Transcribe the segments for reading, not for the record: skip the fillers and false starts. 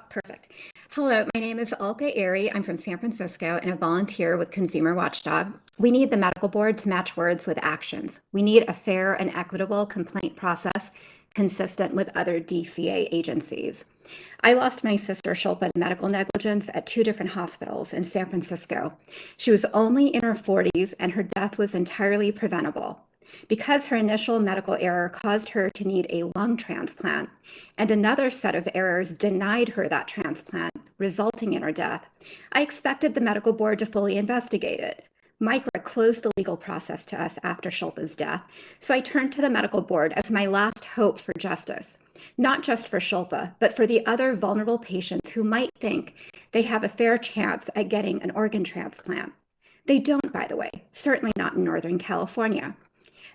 Perfect. Hello, my name is Alka Airy. I'm from San Francisco and a volunteer with Consumer Watchdog. We need the medical board to match words with actions. We need a fair and equitable complaint process consistent with other DCA agencies. I lost my sister Shilpa to medical negligence at two different hospitals in San Francisco. She was only in her 40s and her death was entirely preventable. Because her initial medical error caused her to need a lung transplant, and another set of errors denied her that transplant, resulting in her death, I expected the medical board to fully investigate it. Micra closed the legal process to us after Shilpa's death, so I turned to the medical board as my last hope for justice, not just for Shilpa, but for the other vulnerable patients who might think they have a fair chance at getting an organ transplant. They don't, by the way, certainly not in Northern California.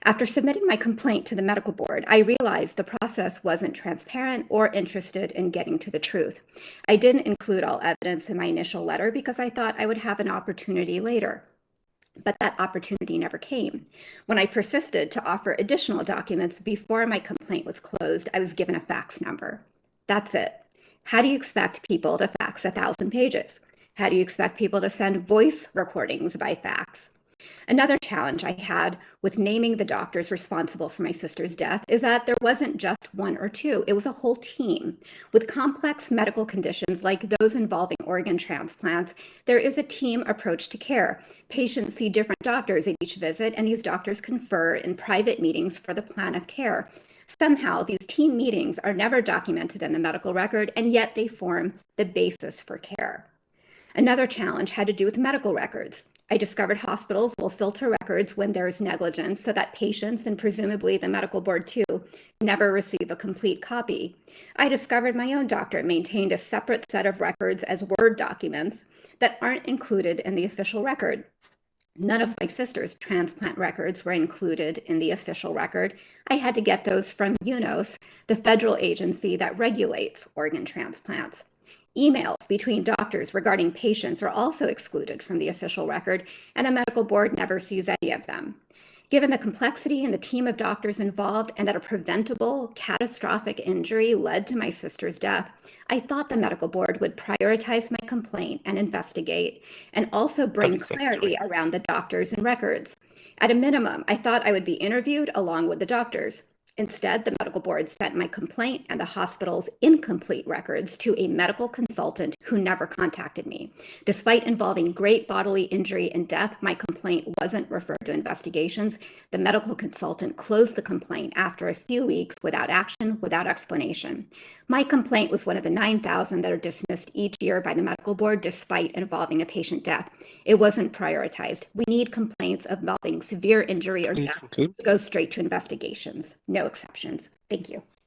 After submitting my complaint to the medical board, I realized the process wasn't transparent or interested in getting to the truth. I didn't include all evidence in my initial letter because I thought I would have an opportunity later. But that opportunity never came. When I persisted to offer additional documents before my complaint was closed, I was given a fax number. That's it. How do you expect people to fax 1,000 pages? How do you expect people to send voice recordings by fax? Another challenge I had with naming the doctors responsible for my sister's death is that there wasn't just one or two, it was a whole team. With complex medical conditions like those involving organ transplants, there is a team approach to care. Patients see different doctors at each visit, and these doctors confer in private meetings for the plan of care. Somehow, these team meetings are never documented in the medical record, and yet they form the basis for care. Another challenge had to do with medical records. I discovered hospitals will filter records when there is negligence so that patients, and presumably the medical board too, never receive a complete copy. I discovered my own doctor maintained a separate set of records as Word documents that aren't included in the official record. None of my sister's transplant records were included in the official record. I had to get those from UNOS, the federal agency that regulates organ transplants. Emails between doctors regarding patients are also excluded from the official record, and the medical board never sees any of them. Given the complexity and the team of doctors involved, and that a preventable, catastrophic injury led to my sister's death, I thought the medical board would prioritize my complaint and investigate, and also bring clarity around the doctors and records. At a minimum, I thought I would be interviewed along with the doctors. Instead, the medical board sent my complaint and the hospital's incomplete records to a medical consultant who never contacted me. Despite involving great bodily injury and death, my complaint wasn't referred to investigations. The medical consultant closed the complaint after a few weeks without action, without explanation. My complaint was one of the 9,000 that are dismissed each year by the medical board despite involving a patient death. It wasn't prioritized. We need complaints involving severe injury or death to go straight to investigations. No exceptions. Thank you.